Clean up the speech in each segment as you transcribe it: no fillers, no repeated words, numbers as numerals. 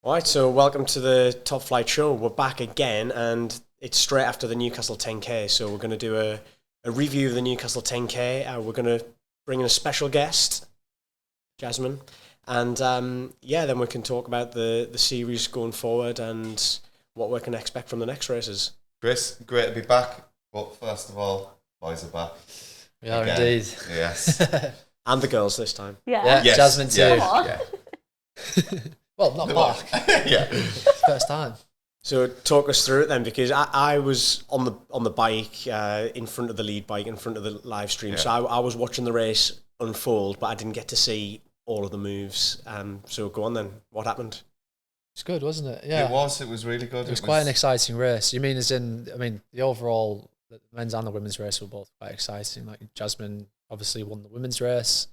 All right, so welcome to the Top Flight Show. We're back again, and it's straight after the Newcastle 10k. So we're going to do a review of the Newcastle 10k. We're going to bring in a special guest, Jasmine, and then we can talk about the series going forward and what we can expect from the next races. Chris, great to be back. But first of all, boys are back. We are indeed. Yes. And the girls this time. Yeah, yes. Jasmine too. Yeah. Well, not back. Yeah. First time. So talk us through it then, because I was on the bike, in front of the lead bike, in front of the live stream. Yeah. So I was watching the race unfold, but I didn't get to see all of the moves. So go on then. What happened? It's good, wasn't it? Yeah. It was really good. It was quite an exciting race. You mean the overall, the men's and the women's race were both quite exciting. Like Jasmine obviously won the women's race.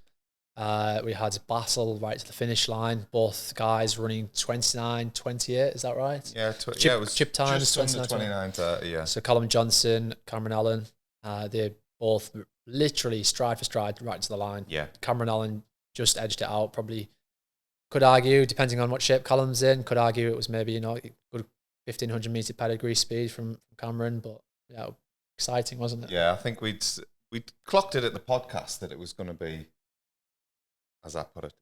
We had battle right to the finish line. Both guys running 29:28. Is that right? Yeah, it was chip times. Just under 29:30. Yeah. So Callum Johnson, Cameron Allen, they both literally stride for stride right to the line. Yeah. Cameron Allen just edged it out. Probably could argue, depending on what shape Callum's in, could argue it was maybe good 1500 meter pedigree speed from Cameron, but yeah, exciting, wasn't it? Yeah, I think we'd clocked it at the podcast that it was going to be, as I put it,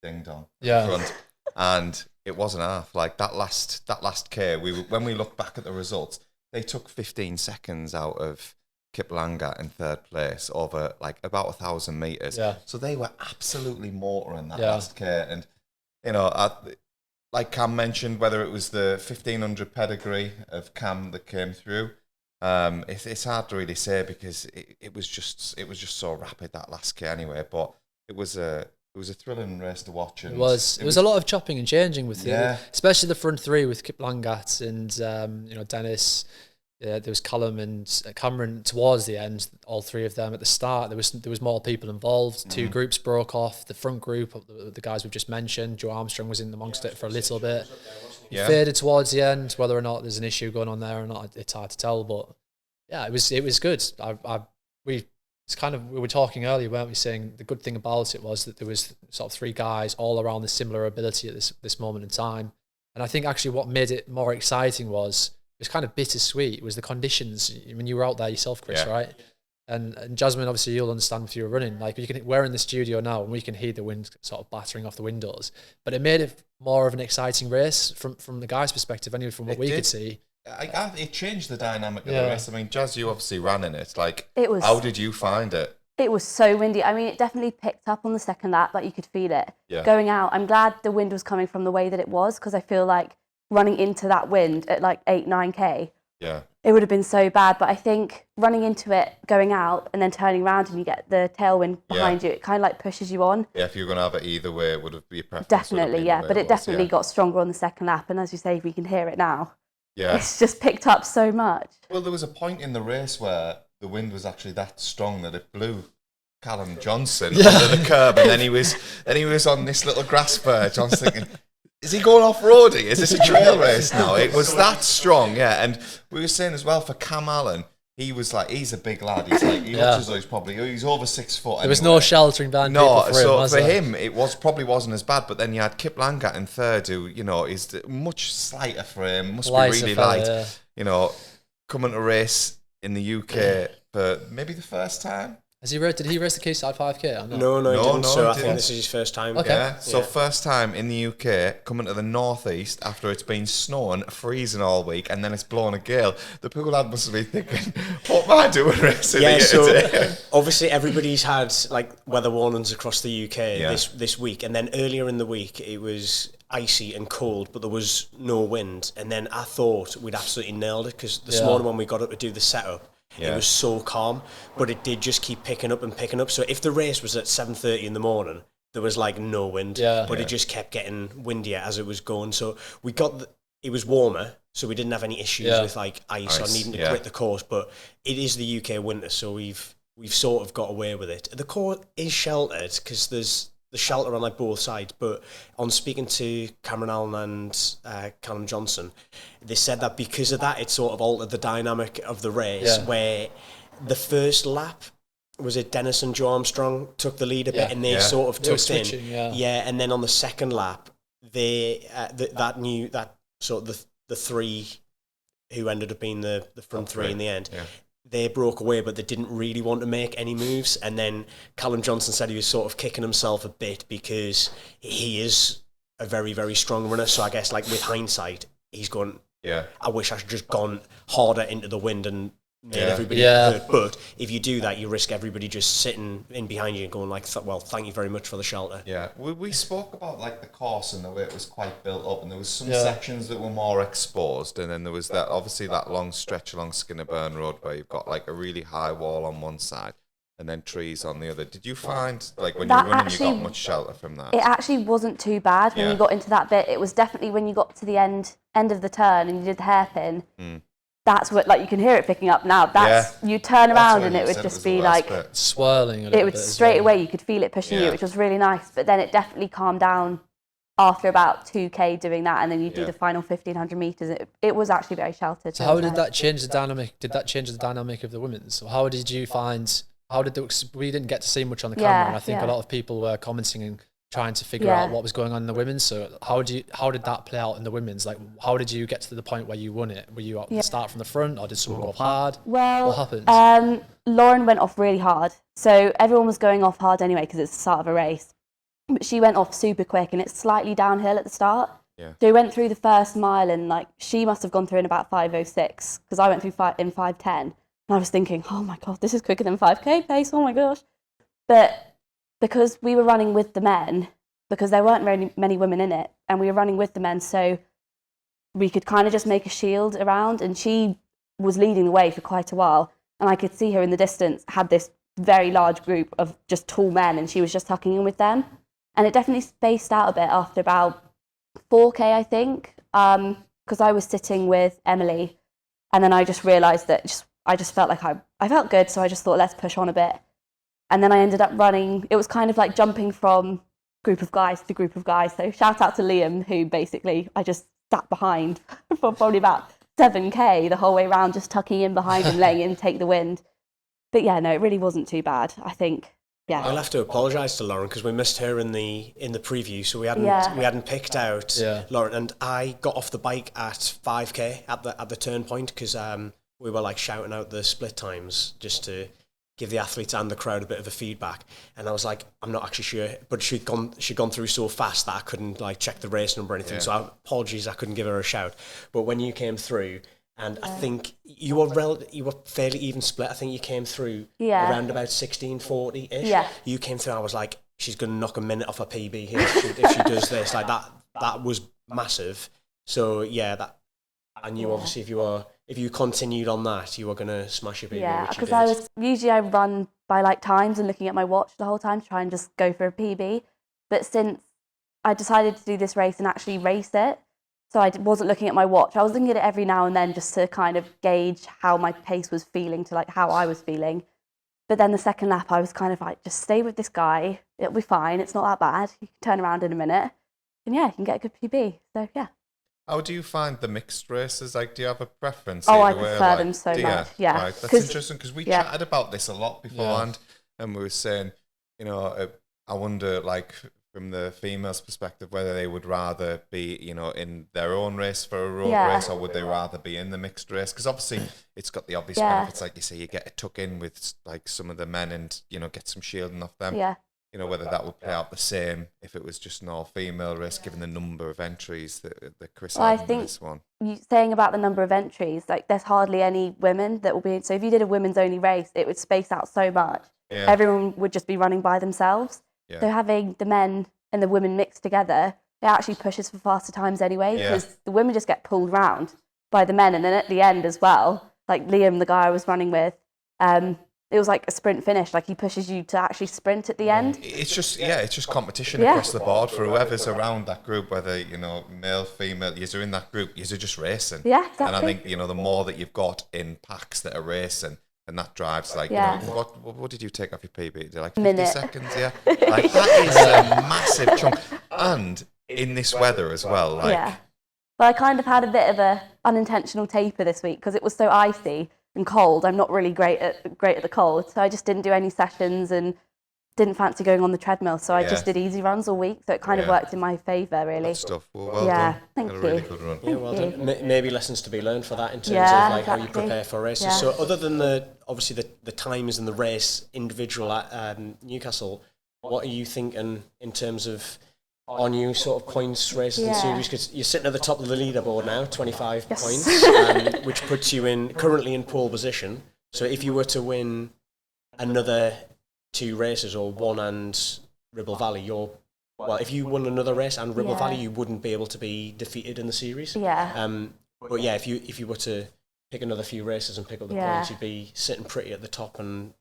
ding dong. Yeah. Front. And it wasn't half. Like that last K, when we look back at the results, they took 15 seconds out of Kiplanga in third place over like about 1,000 meters. Yeah. So they were absolutely motoring that last K. And like Cam mentioned, whether it was the 1500 pedigree of Cam that came through, it's hard to really say because it was just so rapid that last K anyway. But it was a thrilling race to watch. And it was a lot of chopping and changing with it, especially the front three with Kiplangat and Dennis. There was Callum and Cameron towards the end. All three of them at the start. There was more people involved. Two groups broke off. The front group, the guys we've just mentioned, Joe Armstrong was in amongst it for a little bit. He faded towards the end. Whether or not there's an issue going on there or not, it's hard to tell. But yeah, it was good. We were talking earlier, weren't we? Saying the good thing about it was that there was sort of three guys all around the similar ability at this moment in time. And I think actually what made it more exciting was it was kind of bittersweet. It was the conditions. I mean, you were out there yourself, Chris, right? And Jasmine, obviously, you'll understand if you were running. Like we're in the studio now, and we can hear the wind sort of battering off the windows. But it made it more of an exciting race from the guys' perspective, anyway, from what we could see. It changed the dynamic of the race. I mean, Jazz, you obviously ran in it. How did you find it? It was so windy. I mean, it definitely picked up on the second lap. Like you could feel it going out. I'm glad the wind was coming from the way that it was, because I feel like running into that wind at like 8-9k, it would have been so bad. But I think running into it, going out, and then turning around and you get the tailwind behind you, it kind of like pushes you on. Yeah, if you're going to have it either way, it would have been a preference. Definitely, but it definitely got stronger on the second lap. And as you say, we can hear it now. Yeah, it's just picked up so much. Well, there was a point in the race where the wind was actually that strong that it blew Callum Johnson under the curb, and then he was on this little grass verge. I was thinking, is he going off-roading? Is this a trail race now? It was that strong, and we were saying as well for Cam Allen, he was like, he's a big lad. He's like, he looks as though he's over 6 foot. There was no sheltering behind people for him, it probably wasn't as bad. But then you had Kiplanga in third, who is much slighter frame, must be really light. Coming to race in the UK for maybe the first time. Did he race the Quayside 5k? Or no, he didn't. So I think this is his first time. Okay. Yeah. So first time in the UK, coming to the northeast after it's been snowing, freezing all week, and then it's blowing a gale. The pool lad must be thinking, what am I doing racing here today? Obviously everybody's had like weather warnings across the UK this week, and then earlier in the week it was icy and cold, but there was no wind. And then I thought we'd absolutely nailed it, because this morning when we got up to do the setup, it was so calm, but it did just keep picking up and picking up. So if the race was at 7:30 in the morning, there was like no wind, but it just kept getting windier as it was going. So we got it was warmer, so we didn't have any issues with like ice or needing to quit the course. But it is the UK winter, so we've sort of got away with it. The course is sheltered because there's the shelter on like both sides, but on speaking to Cameron Allen and Callum Johnson, they said that because of that, it sort of altered the dynamic of the race, where the first lap, was it Dennis and Joe Armstrong took the lead a bit, and they sort of tucked in. And then on the second lap, that sort of the three who ended up being the front three in the end. Yeah. They broke away, but they didn't really want to make any moves. And then Callum Johnson said he was sort of kicking himself a bit because he is a very, very strong runner. So I guess, like, with hindsight, he's gone, I wish I should just gone harder into the wind and made everybody hurt. But if you do that, you risk everybody just sitting in behind you and going like, well, thank you very much for the shelter. Yeah, we spoke about like the course and the way it was quite built up, and there was some sections that were more exposed, and then there was that obviously that long stretch along Skinnerburn Road where you've got like a really high wall on one side and then trees on the other. Did you find, like, when you were running, you got much shelter from that? It actually wasn't too bad when you got into that bit. It was definitely when you got to the end of the turn and you did the hairpin. That's what, like, you can hear it picking up now. That's you turn around and it would just be like swirling a little bit. It would straight away, you could feel it pushing you, which was really nice. But then it definitely calmed down after about 2k doing that, and then you do the final 1500 meters. It was actually very sheltered. So how did that change the dynamic? Did that change the dynamic of the women's? So how did you find? We didn't get to see much on the camera, and I think a lot of people were commenting and trying to figure out what was going on in the women's. So how did that play out in the women's? Like, how did you get to the point where you won it? Were you start from the front, or did someone go off hard? Well, what happened? Lauren went off really hard. So everyone was going off hard anyway because it's the start of a race. But she went off super quick, and it's slightly downhill at the start. Yeah. So we went through the first mile, and like she must have gone through in about 5:06 because I went through in 5:10, and I was thinking, oh my god, this is quicker than 5k pace. Oh my gosh! But because we were running with the men, because there weren't very many women in it, and we were running with the men, so we could kind of just make a shield around, and she was leading the way for quite a while, and I could see her in the distance, had this very large group of just tall men, and she was just tucking in with them, and it definitely spaced out a bit after about 4k, I think, because I was sitting with Emily, and then I just realised that I just felt like I felt good, so I just thought, let's push on a bit. And then I ended up running, it was kind of like jumping from group of guys to group of guys. So shout out to Liam, who basically I just sat behind for probably about 7k the whole way around, just tucking in behind him, letting him take the wind. But yeah, no, it really wasn't too bad, I think. Yeah. I'll have to apologise to Lauren because we missed her in the preview, so we hadn't picked out Lauren, and I got off the bike at 5k at the turn point because we were like shouting out the split times just to give the athletes and the crowd a bit of a feedback, and I was like, I'm not actually sure, but she'd gone through so fast that I couldn't like check the race number or anything. So apologies, I couldn't give her a shout. But when you came through, and I think you were fairly even split. I think you came through around about 16:40 ish. Yeah. You came through. I was like, she's going to knock a minute off her PB here if she does this. Like that was massive. So yeah, that I knew obviously if you continued on that, you were going to smash your PB. Yeah, because I run by like times and looking at my watch the whole time to try and just go for a PB. But since I decided to do this race and actually race it, so I wasn't looking at my watch. I was looking at it every now and then just to kind of gauge how my pace was feeling, to like how I was feeling. But then the second lap, I was kind of like, just stay with this guy. It'll be fine. It's not that bad. You can turn around in a minute. And yeah, you can get a good PB. So yeah. How do you find the mixed races? Like, do you have a preference? Oh, I prefer them so much. Yeah. Right. That's interesting because we chatted about this a lot beforehand, and we were saying, I wonder, like, from the females' perspective, whether they would rather be, in their own race for a road race, or would they rather be in the mixed race? Because obviously it's got the obvious benefits, like you say, you get to tuck in with like some of the men and get some shielding off them. Yeah. Whether that would play out the same if it was just an all-female race, given the number of entries that Chris had in this one. You saying about the number of entries, like there's hardly any women that will be. So if you did a women's only race, it would space out so much. Yeah. Everyone would just be running by themselves. Yeah. So having the men and the women mixed together, it actually pushes for faster times anyway, because the women just get pulled round by the men, and then at the end as well, like Liam, the guy I was running with, it was like a sprint finish. Like he pushes you to actually sprint at the end. It's just competition across the board for whoever's around that group, whether male, female. You're in that group. You're just racing. Yeah, exactly. And I think the more that you've got in packs that are racing, and that drives like what did you take off your PB? Like 50 seconds? Yeah, like that is a massive chunk. And in this weather as well, like But I kind of had a bit of a unintentional taper this week because it was so icy and cold. I'm not really great at the cold, so I just didn't do any sessions, and didn't fancy going on the treadmill, so I just did easy runs all week. So it kind of worked in my favour, really. Good stuff. Well done. Thank you. A really good run. Yeah, well done. Maybe lessons to be learned for that in terms of like how you prepare for races. Yeah. So other than obviously the times and the race individual at Newcastle, what are you thinking in terms of on you sort of points races and series? Because you're sitting at the top of the leaderboard now, 25 points, which puts you currently in pole position. So if you were to win another 2 races or one and Ribble Valley, if you won another race and Ribble Valley, you wouldn't be able to be defeated in the series. Yeah. But yeah, if you were to pick another few races and pick up the points, you'd be sitting pretty at the top and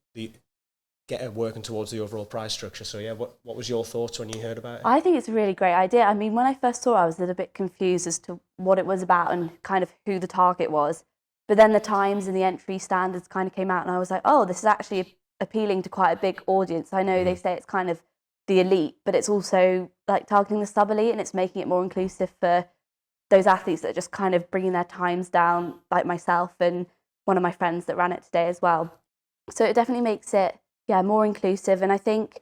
working towards the overall prize structure. So yeah, what was your thoughts when you heard about it? I think it's a really great idea. I mean, when I first saw it, I was a little bit confused as to what it was about and kind of who the target was. But then the times and the entry standards kind of came out, and I was like, oh, this is actually appealing to quite a big audience. I know they say it's kind of the elite, but it's also like targeting the sub-elite, and it's making it more inclusive for those athletes that are just kind of bringing their times down, like myself and one of my friends that ran it today as well. So it definitely makes it, more inclusive. And I think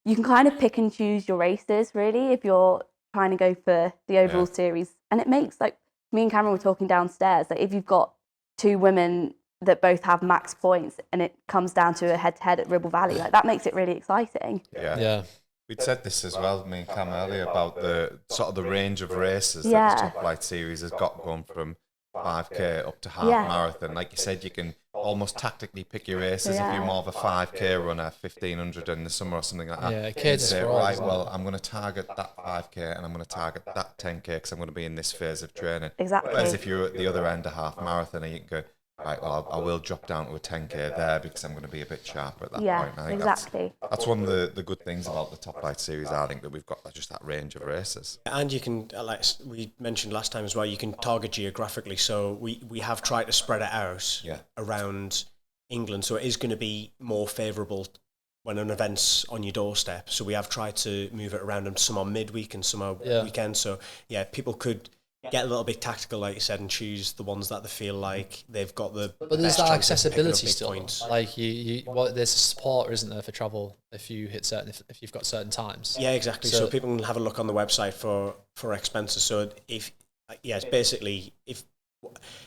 you can kind of pick and choose your races, really, if you're trying to go for the overall series. And it makes, like, me and Cameron were talking downstairs, like if you've got 2 women that both have max points and it comes down to a head-to-head at Ribble Valley, like that makes it really exciting. Yeah. We'd said this as well, me and Cam, earlier, about the sort of the range of races that the Top Flight Series has got, going from 5k up to half marathon. Like you said, you can almost tactically pick your races. If you're more of a 5k runner, 1500 in the summer or something like that. Yeah, kids say, right, well, I'm going to target that 5k and I'm going to target that 10k because I'm going to be in this phase of training. Exactly. Whereas if you're at the other end of half marathon, you can go, right, well, I will drop down to a 10k there because I'm going to be a bit sharper at that point. And I think that's one of the good things about the Top Flight Series. I think that we've got just that range of races. And you can, like we mentioned last time as well, you can target geographically. So we have tried to spread it out around England. So it is going to be more favourable when an event's on your doorstep. So we have tried to move it around, and some are midweek and some are weekends. So people could get a little bit tactical, like you said, and choose the ones that they feel like they've got the. But there's that accessibility still. Like there's a support, isn't there, for travel if you hit if you've got certain times. Yeah, exactly. So people can have a look on the website for expenses. So it's basically if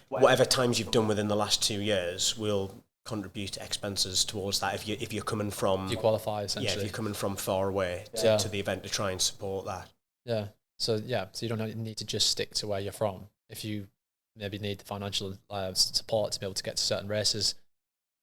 whatever times you've done within the last 2 years will contribute expenses towards that. If you're coming from, you qualify essentially. Yeah, if you're coming from far away to the event to try and support that. Yeah. So you don't need to just stick to where you're from. If you maybe need the financial support to be able to get to certain races,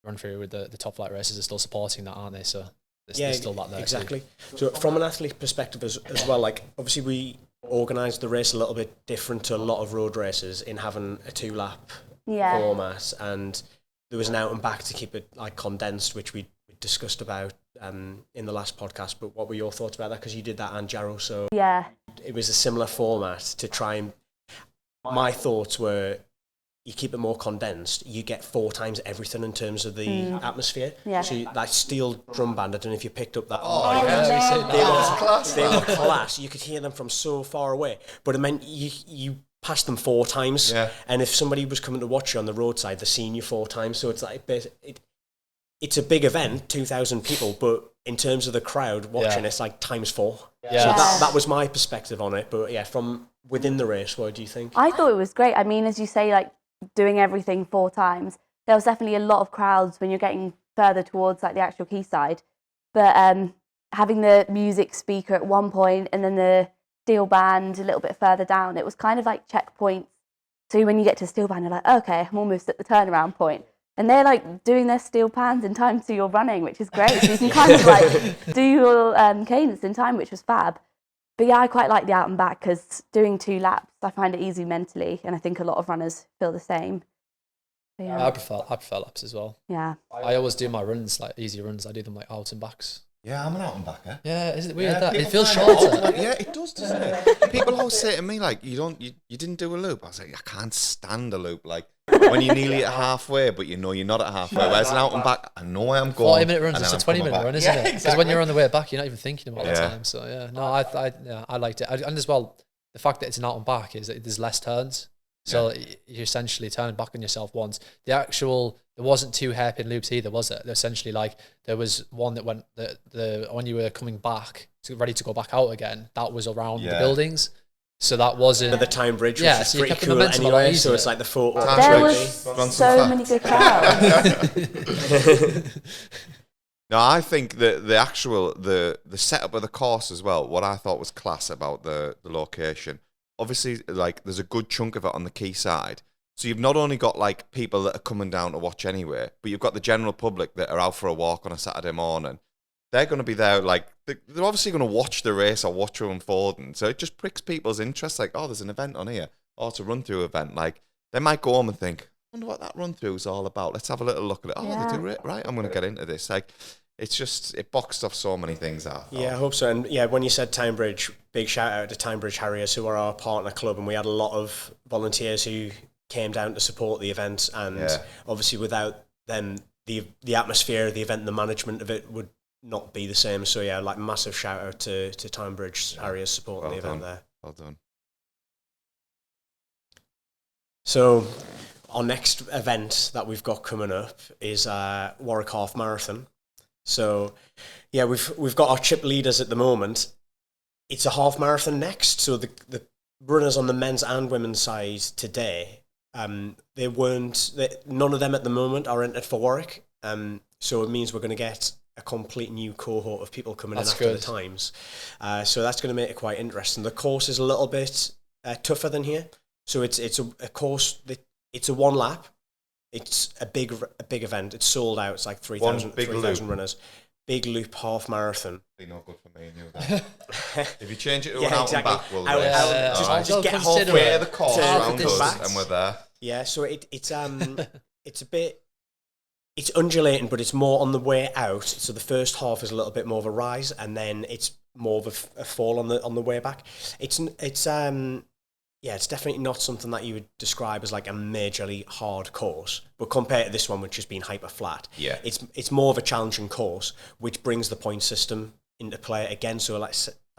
RunThrough with the Top Flight races are still supporting that, aren't they? So there's still that there. Exactly. So from an athlete perspective as well, like obviously we organised the race a little bit different to a lot of road races in having a 2-lap format, and there was an out and back to keep it like condensed, which we discussed about in the last podcast. But what were your thoughts about that? Because you did that and Jarrow, so it was a similar format to try and. My thoughts were, you keep it more condensed, you get 4 times everything in terms of the atmosphere. Yeah. So that steel drum band, I don't know if you picked up that. They were class. You could hear them from so far away, but it meant you passed them 4 times. Yeah. And if somebody was coming to watch you on the roadside, they're seeing you 4 times. So it's like it's a big event, 2,000 people, but in terms of the crowd watching, it's like times 4. Yeah. So that was my perspective on it. But from within the race, what do you think? I thought it was great. I mean, as you say, like doing everything 4 times, there was definitely a lot of crowds when you're getting further towards like the actual quayside. But having the music speaker at one point and then the steel band a little bit further down, it was kind of like checkpoints. So when you get to steel band, you're like, okay, I'm almost at the turnaround point. And they're like doing their steel pans in time to your running, which is great. So you can kind of like do your cadence in time, which was fab. But I quite like the out and back because doing 2 laps, I find it easy mentally, and I think a lot of runners feel the same. I prefer laps as well. Yeah. I always do my runs, like easy runs. I do them like out and backs. Yeah, I'm an out and backer. Yeah, is it weird that it feels shorter? Yeah, it does, doesn't it? People always say to me like, you didn't do a loop. I was like, I can't stand a loop. Like when you're nearly at halfway, but you know you're not at halfway. Whereas an out and back, I know where I'm going. 40-minute runs, it's a 20-minute run, isn't it? Because when you're on the way back, you're not even thinking about the time. So I liked it. And as well, the fact that it's an out and back is that there's less turns. So you essentially turn back on yourself once. There wasn't 2 hairpin loops either, was it? Essentially, like there was one that went when you were coming back, ready to go back out again, that was around the buildings. So that wasn't... But the Tyne Bridge, which is pretty cool anyway, so it's like the photo. There was so many good crowds. No, I think that the actual, the setup of the course as well, what I thought was class about the location, obviously, like, there's a good chunk of it on the quayside. So you've not only got, like, people that are coming down to watch anyway, but you've got the general public that are out for a walk on a Saturday morning. They're going to be there, like, they're obviously going to watch the race or watch it unfolding. So it just pricks people's interest, like, oh, there's an event on here. Oh, it's a run-through event. Like, they might go home and think, I wonder what that run-through is all about. Let's have a little look at it. Oh, they do it, right? I'm going to get into this. Like, it's just, it boxed off so many things out. Yeah, I hope so. And yeah, when you said Tyne Bridge, big shout out to Tyne Bridge Harriers, who are our partner club, and we had a lot of volunteers who came down to support the event, and obviously without them, the atmosphere of the event and the management of it would not be the same. So yeah, like massive shout out to Tyne Bridge Harriers supporting the event there. Well done. So our next event that we've got coming up is Warwick Half Marathon. So yeah, we've got our chip leaders at the moment. It's a half marathon next. So the runners on the men's and women's side today, none of them at the moment are entered for Warwick. So it means we're going to get a complete new cohort of people coming in after the times. So that's going to make it quite interesting. The course is a little bit tougher than here. So it's a course that it's a one lap. It's a big event. It's sold out. It's like 3,000 runners. Big loop half marathon. Be no good for me and you then. If you change it to an out exactly. and back, we'll just get halfway of the course around us and we're there. Yeah, so it's a bit, it's undulating, but it's more on the way out. So the first half is a little bit more of a rise, and then it's more of a fall on the way back. It's definitely not something that you would describe as like a majorly hard course, but compared to this one, which has been hyper flat, it's more of a challenging course, which brings the point system into play again. So like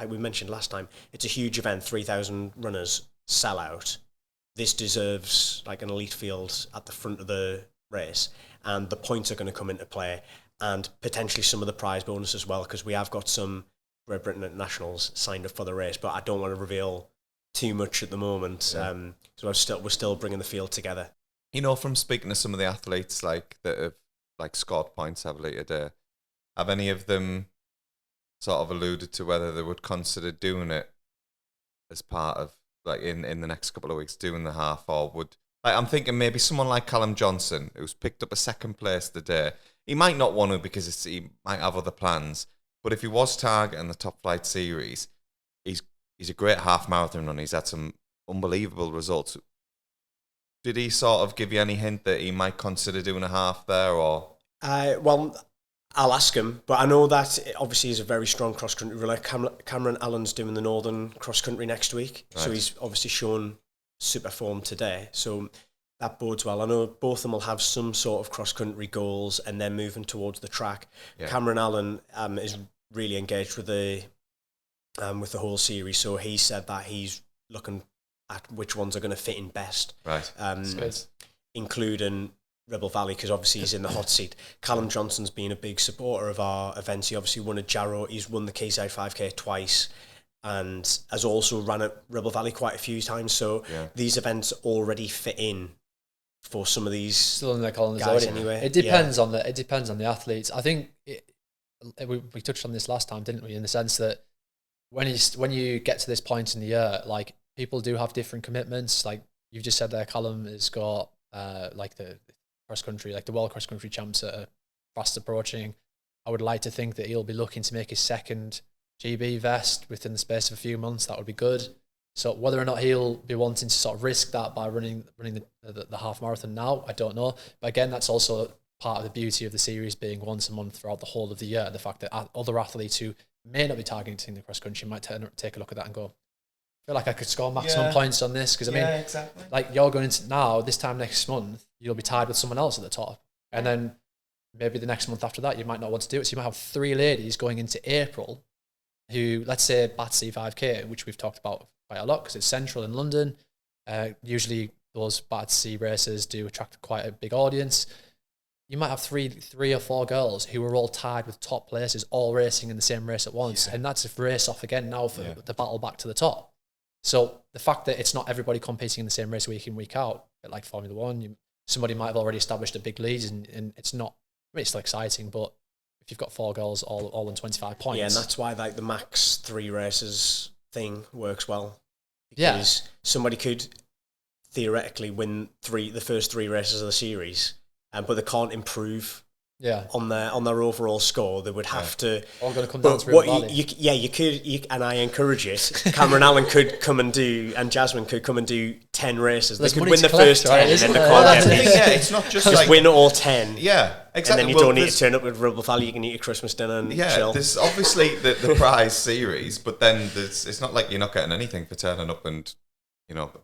we mentioned last time, it's a huge event, 3,000 runners sell out. This deserves like an elite field at the front of the race, and the points are going to come into play, and potentially some of the prize bonus as well, because we have got some Great Britain internationals signed up for the race, but I don't want to reveal too much at the moment. So we're still bringing the field together. You know, from speaking to some of the athletes like that have like scored points heavily today, have any of them sort of alluded to whether they would consider doing it as part of like in the next couple of weeks, doing the half, or would, like, I'm thinking maybe someone like Callum Johnson, who's picked up a second place today. He might not want to because he might have other plans, but if he was targeting the Top Flight Series, he's a great half marathon runner. He's had some unbelievable results. Did he sort of give you any hint that he might consider doing a half there, or? Well, I'll ask him, but I know that obviously he's a very strong cross-country runner. Cameron Allen's doing the Northern cross-country next week, so he's obviously shown super form today, so that bodes well. I know both of them will have some sort of cross-country goals and then moving towards the track. Yeah. Cameron Allen is really engaged with the whole series, so he said that he's looking at which ones are going to fit in best, right? Including Ribble Valley, because obviously he's in the hot seat. Callum Johnson's been a big supporter of our events. He obviously won at Jarrow. He's won the Quayside 5k twice, and has also run at Ribble Valley quite a few times. So these events already fit in for some of these still in their guys anyway. It depends on the athletes. I think we touched on this last time, didn't we? In the sense that when you get to this point in the year, like, people do have different commitments. Like you've just said there, Callum has got like the cross country, like the World Cross Country Champs that are fast approaching. I would like to think that he'll be looking to make his second GB vest within the space of a few months. That would be good. So whether or not he'll be wanting to sort of risk that by running the half marathon now, I don't know. But again, that's also part of the beauty of the series being once a month throughout the whole of the year. The fact that other athletes who may not be targeting the cross country might take a look at that and go, I feel like I could score maximum points on this, because I mean, exactly. Like, you're going into now, this time next month, you'll be tied with someone else at the top, and then maybe the next month after that, you might not want to do it. So you might have 3 ladies going into April who, let's say, Battersea 5k, which we've talked about quite a lot because it's central in London. Usually those Battersea races do attract quite a big audience. You might have three or four girls who are all tied with top places, all racing in the same race at once. And that's a race off again now for the battle back to the top. So the fact that it's not everybody competing in the same race week in, week out, like Formula One, somebody might have already established a big lead, and it's not, I mean, it's still exciting, but if you've got four girls all on 25 points. Yeah, and that's why like the max 3 races thing works well. Because somebody could theoretically win the first 3 races of the series, but they can't improve on their overall score. They would have to. All going to come down to River Valley. You could, and I encourage it. Cameron Allen could come and Jasmine could come and do 10 races. They could win the first 10, and then they can't get it's not just win all 10. Yeah, exactly. And then you don't need to turn up at River Valley. You can eat your Christmas dinner and chill. There's obviously the prize series, but then it's not like you're not getting anything for turning up and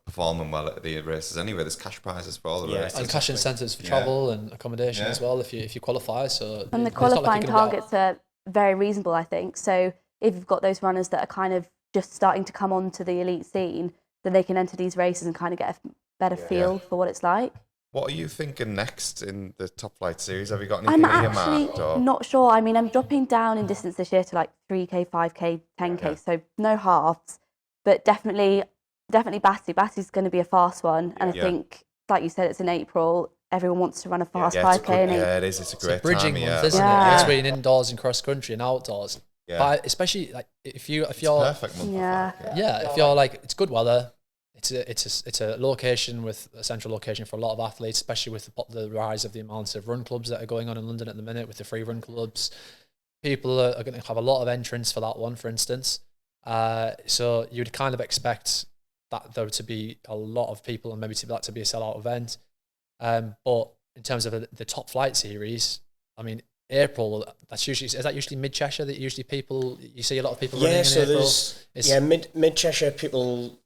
performing well at the races anyway. There's cash prizes for all the races. And cash incentives for travel and accommodation as well if you qualify. So and the qualifying targets are very reasonable, I think. So if you've got those runners that are kind of just starting to come onto the elite scene, then they can enter these races and kind of get a better feel for what it's like. What are you thinking next in the Top Flight series? Have you got anything earmarked? I'm actually not sure. I mean, I'm dropping down in distance this year to like 3k, 5k, 10k, so no halves, but definitely Batty. Batty's going to be a fast one, and I think, like you said, it's in April. Everyone wants to run a fast 5k. It is. It's a great bridging time, month, isn't it? Between indoors and cross country and outdoors. Yeah. But especially like if you're perfect month. If you're like, it's good weather. It's a location with a central location for a lot of athletes, especially with the rise of the amount of run clubs that are going on in London at the minute with the free run clubs. People are going to have a lot of entrants for that one, for instance. So you'd kind of expect that there to be a lot of people and maybe that to be a sellout event. But in terms of the Top Flight series, I mean, April, is that usually Mid Cheshire that you see a lot of people running in April? Mid Cheshire people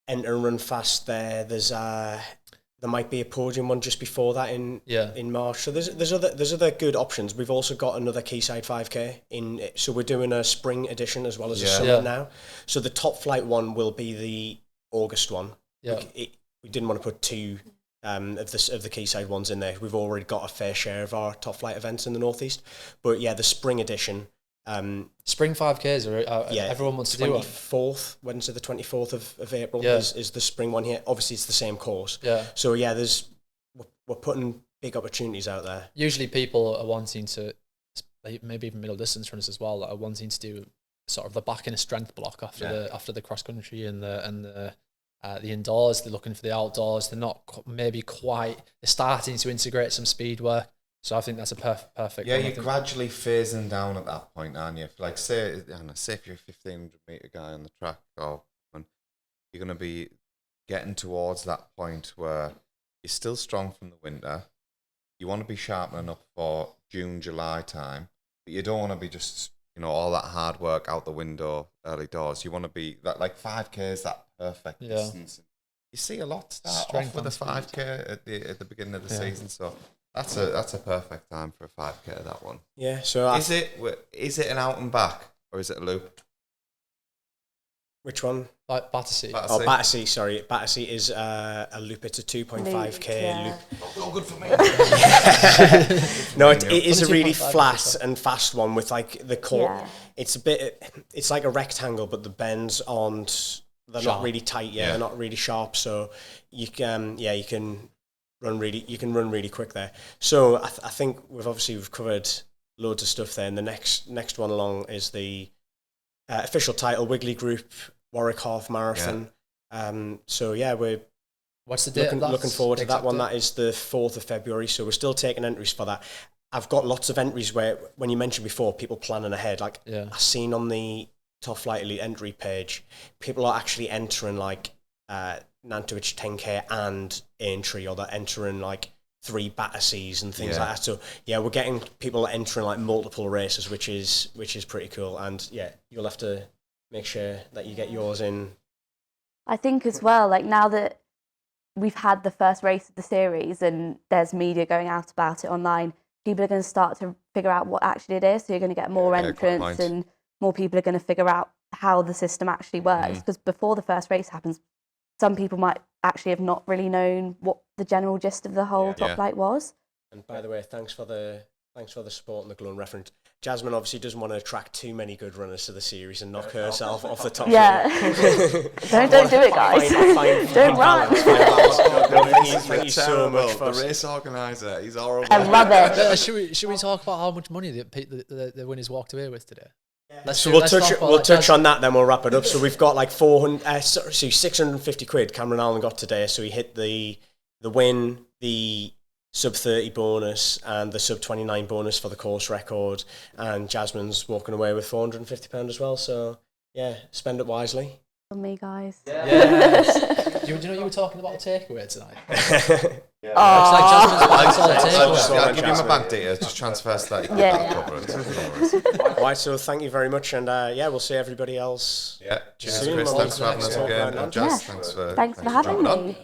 enter and run fast there. There might be a podium one just before that in March. So there's other good options. We've also got another Quayside 5k so we're doing a spring edition as well as a summer now. So the Top Flight one will be the August one. Yeah. We didn't want to put 2 of the Quayside ones in there. We've already got a fair share of our Top Flight events in the Northeast. But yeah, the spring edition. Spring 5Ks are everyone wants to do one. Wednesday the 24th of April is the spring one here. Obviously it's the same course. Yeah. So yeah, we're putting big opportunities out there. Usually people are wanting to, maybe even middle distance runners as well, that are wanting to do sort of the back in a strength block after the cross country and the indoors. They're looking for the outdoors. They're not maybe quite. They're starting to integrate some speed work. So I think that's a perfect. Yeah, you're gradually phasing down at that point, aren't you? Like say if you're a 1500 meter guy on the track, you're going to be getting towards that point where you're still strong from the winter. You want to be sharp enough for June, July time, but you don't want to be just all that hard work out the window early doors. You want to be that like 5k is that perfect distance. You see a lot start off with a 5k at the beginning of the season, so. That's a perfect time for a 5k, that one. Yeah. So is it an out and back or is it a loop? Which one? Battersea. Oh, Battersea. Sorry, Battersea is a loop. It's a 2.5k loop. Oh, good for me. No, it is a really flat and fast one with like the court. Yeah. It's like a rectangle, but the bends aren't. They're not really tight. Yeah, they're not really sharp. So you can run really quick there. So I think we've covered loads of stuff there. And the next one along is the official title Wigley Group Warwick Half Marathon. So yeah, we're what's the date? Looking forward to that one. That is the 4th of February. So we're still taking entries for that. I've got lots of entries where when you mentioned before people planning ahead. Like I've seen on the Top Flight Elite entry page, people are actually entering like Newcastle 10k and Aintree, or they're entering like 3 Batterseas and things like that. So yeah, we're getting people entering like multiple races, which is pretty cool. And yeah, you'll have to make sure that you get yours in. I think as well, like now that we've had the first race of the series and there's media going out about it online, people are going to start to figure out what actually it is. So you're going to get more entrants and more people are going to figure out how the system actually works. Because before the first race happens, some people might actually have not really known what the general gist of the whole top flight was. And by the way, thanks for the support and the glowing reference. Jasmine obviously doesn't want to attract too many good runners to the series and knock herself off the top. Yeah. don't do it, guys. Don't run. Thank you so much. The race organizer, he's horrible. I love it. Should we talk about how much money the winners walked away with today? So we'll touch on that, then we'll wrap it up. So we've got like 650 quid Cameron Allen got today. So he hit the win, the sub 30 bonus and the sub 29 bonus for the course record, and Jasmine's walking away with £450 as well. So yeah, spend it wisely. For me, guys. Yes. Do you know you were talking about a takeaway tonight? I'll give you my bank details. Just transfer that. Right, so thank you very much, and we'll see everybody else. Yeah, cheers, Chris. Thanks for having us again. Jazz, thanks for having me.